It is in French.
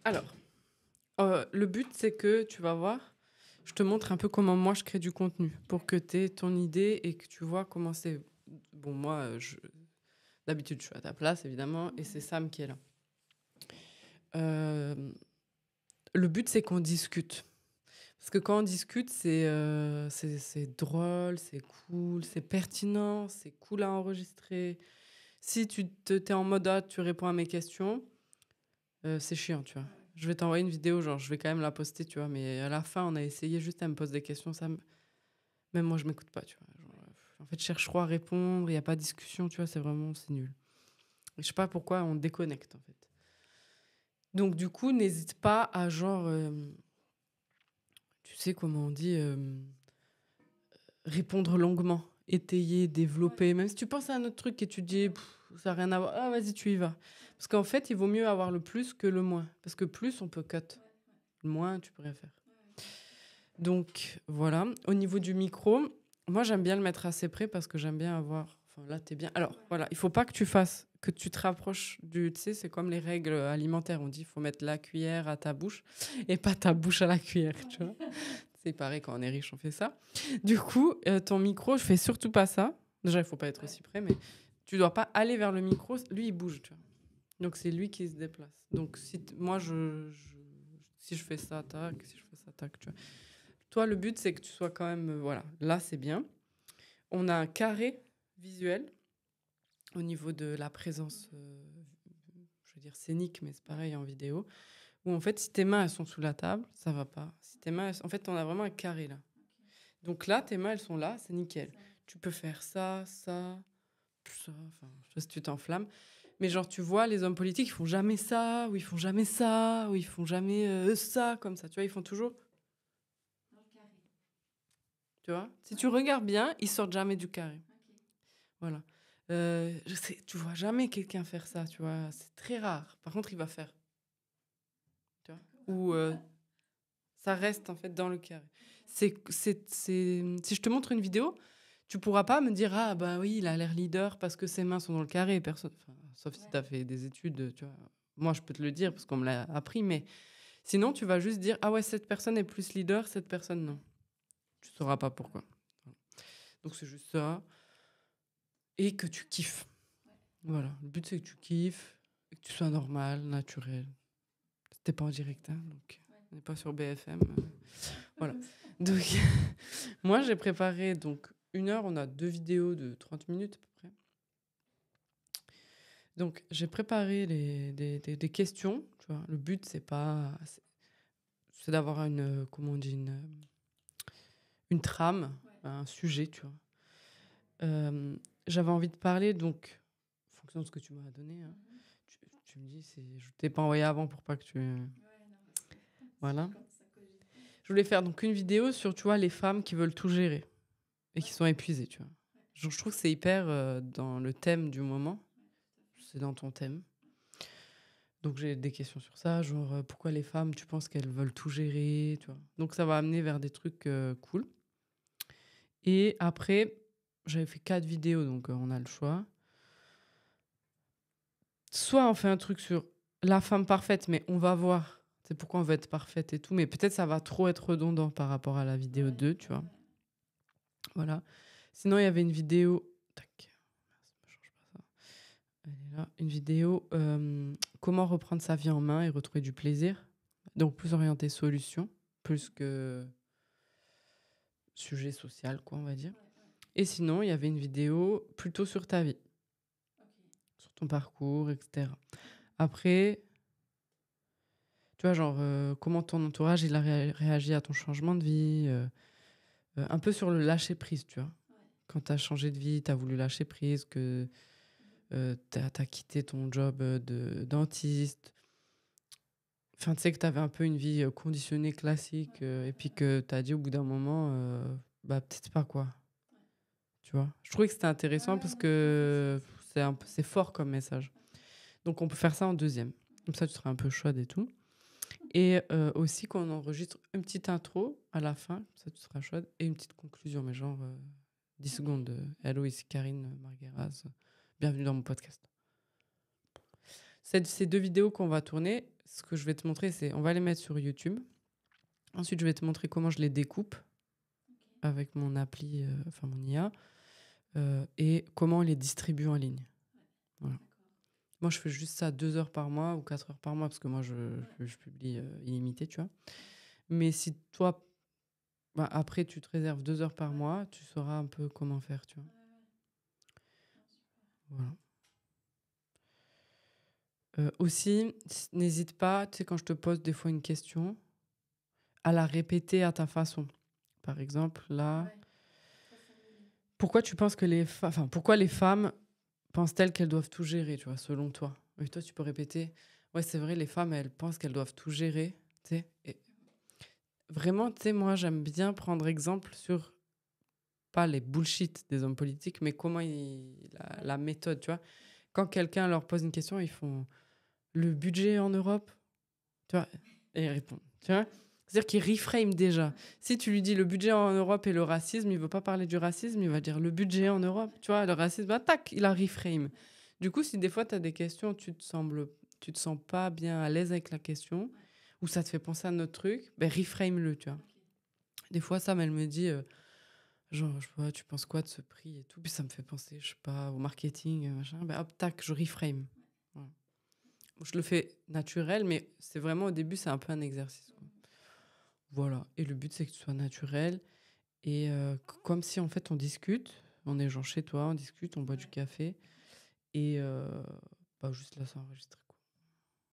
Alors, le but, c'est que tu vas voir, je te montre un peu comment moi je crée du contenu pour que tu aies ton idée et que tu vois comment c'est. Bon, moi, d'habitude, je suis à ta place, évidemment, et c'est Sam qui est là. Le but, c'est qu'on discute. Parce que quand on discute, c'est drôle, c'est cool, c'est pertinent, c'est cool à enregistrer. Si t'es en mode tu réponds à mes questions, c'est chiant, tu vois. Je vais t'envoyer une vidéo, genre, je vais quand même la poster, tu vois. Mais à la fin, on a essayé juste, elle me pose des questions. Même moi, je m'écoute pas, tu vois. Genre, en fait, je cherche trop à répondre, il n'y a pas de discussion, tu vois. C'est nul. Je sais pas pourquoi on déconnecte, en fait. Donc, du coup, n'hésite pas à, genre, tu sais comment on dit, répondre longuement, étayer, développer. Même si tu penses à un autre truc et tu te dis, ça n'a rien à voir, ah, vas-y, tu y vas. Parce qu'en fait, il vaut mieux avoir le plus que le moins. Parce que plus, on peut cut. Le moins, tu peux rien faire. Donc, voilà. Au niveau du micro, moi, j'aime bien le mettre assez près parce que j'aime bien avoir... Enfin, là, t'es bien. Alors, voilà, il faut pas que tu te rapproches du... Tu sais, c'est comme les règles alimentaires. On dit, il faut mettre la cuillère à ta bouche et pas ta bouche à la cuillère, tu vois. C'est pareil, quand on est riche, on fait ça. Du coup, ton micro, je fais surtout pas ça. Déjà, il faut pas être aussi près, mais tu dois pas aller vers le micro. Lui, il bouge, tu vois. Donc, c'est lui qui se déplace. Donc, moi, si je fais ça, tac, si je fais ça, tac, tu vois. Toi, le but, c'est que tu sois quand même... voilà, là, c'est bien. On a un carré visuel au niveau de la présence, je veux dire scénique, mais c'est pareil en vidéo, où en fait, si tes mains, elles sont sous la table, ça va pas. Si tes mains, en fait, on a vraiment un carré là. Donc là, tes mains, elles sont là, c'est nickel. Tu peux faire ça, ça, ça, enfin, je sais pas si tu t'enflammes. Mais genre, tu vois, les hommes politiques, ils font jamais ça, ou ils font jamais ça, ou ils font jamais ça, comme ça. Tu vois, ils font toujours... Tu vois, si tu regardes bien, ils sortent jamais du carré. Voilà. Tu vois jamais quelqu'un faire ça, tu vois. C'est très rare. Par contre, il va faire. Tu vois. Ou ça reste en fait dans le carré. Si je te montre une vidéo, tu pourras pas me dire ah bah oui, il a l'air leader parce que ses mains sont dans le carré. Personne. Enfin, sauf si tu as fait des études, tu vois. Moi, je peux te le dire parce qu'on me l'a appris, mais sinon, tu vas juste dire ah ouais, cette personne est plus leader, cette personne non. Tu sauras pas pourquoi. Donc c'est juste ça. Et que tu kiffes. Voilà. Le but, c'est que tu kiffes, et que tu sois normal, naturel. C'était pas en direct, hein, donc on n'est pas sur BFM. Voilà. Donc, moi, j'ai préparé donc 1 heure. On a 2 vidéos de 30 minutes à peu près. Donc, j'ai préparé des questions. Tu vois. Le but, c'est d'avoir comment on dit, une trame, un sujet, tu vois. J'avais envie de parler, donc, en fonction de ce que tu m'as donné, hein, tu me dis, je t'ai pas envoyé avant pour pas que tu... Voilà. Je voulais faire donc une vidéo sur, tu vois, les femmes qui veulent tout gérer et qui sont épuisées, tu vois. Je trouve que c'est hyper dans le thème du moment. C'est dans ton thème. Donc j'ai des questions sur ça, genre pourquoi les femmes, tu penses qu'elles veulent tout gérer, tu vois. Donc ça va amener vers des trucs cool. Et après, j'avais fait 4 vidéos, donc on a le choix. Soit on fait un truc sur la femme parfaite, mais on va voir. C'est pourquoi on veut être parfaite et tout. Mais peut-être ça va trop être redondant par rapport à la vidéo 2, tu vois. Voilà. Sinon, il y avait une vidéo... Tac. Ne change pas ça. Elle est là. Une vidéo comment reprendre sa vie en main et retrouver du plaisir. Donc plus orienté solution, plus que sujet social, quoi, on va dire. Et sinon, il y avait une vidéo plutôt sur ta vie, sur ton parcours, etc. Après, tu vois, genre, comment ton entourage, il a réagi à ton changement de vie. Un peu sur le lâcher-prise, tu vois. Quand tu as changé de vie, tu as voulu lâcher prise, que tu as quitté ton job de dentiste. Enfin, tu sais que tu avais un peu une vie conditionnée, classique, et puis que tu as dit au bout d'un moment, bah peut-être pas, quoi. Tu vois. Je trouvais que c'était intéressant parce que c'est fort comme message. Donc, on peut faire ça en deuxième. Comme ça, tu seras un peu chaude et tout. Et aussi, quand on enregistre une petite intro à la fin, comme ça, tu seras chaude, et une petite conclusion, mais genre 10 secondes. Hello, ici Karine Margueras. Bienvenue dans mon podcast. ces 2 vidéos qu'on va tourner, ce que je vais te montrer, c'est on va les mettre sur YouTube. Ensuite, je vais te montrer comment je les découpe avec mon appli, enfin mon IA, et comment on les distribue en ligne. Voilà. Moi, je fais juste ça 2 heures par mois ou 4 heures par mois parce que moi, je publie illimité, tu vois. Mais si toi, après, tu te réserves 2 heures par mois, tu sauras un peu comment faire, tu vois. Voilà. Aussi, n'hésite pas, tu sais, quand je te pose des fois une question, à la répéter à ta façon. Par exemple, là, pourquoi tu penses que pourquoi les femmes pensent-elles qu'elles doivent tout gérer, tu vois, selon toi? Et toi, tu peux répéter, ouais, c'est vrai, les femmes, elles pensent qu'elles doivent tout gérer, tu sais. Et vraiment, tu sais, moi, j'aime bien prendre exemple sur, pas les bullshit des hommes politiques, mais la méthode, tu vois. Quand quelqu'un leur pose une question, ils font le budget en Europe, tu vois, et ils répondent, tu vois. C'est-à-dire qu'il reframe déjà. Si tu lui dis le budget en Europe et le racisme, il veut pas parler du racisme, il va dire le budget en Europe, tu vois, le racisme, tac, il a reframe. Du coup, si des fois tu as des questions, tu te sens pas bien à l'aise avec la question, ou ça te fait penser à notre truc, ben reframe-le, tu vois. Des fois, Sam, elle me dit, genre, je sais pas, tu penses quoi de ce prix et tout, puis ça me fait penser, je sais pas, au marketing, machin, ben hop, tac, je reframe. Voilà. Je le fais naturel, mais c'est vraiment au début, c'est un peu un exercice, quoi. Voilà. Et le but, c'est que tu sois naturel. Et comme si, en fait, on discute. On est genre chez toi, on discute, on boit du café. Et juste là, ça enregistre.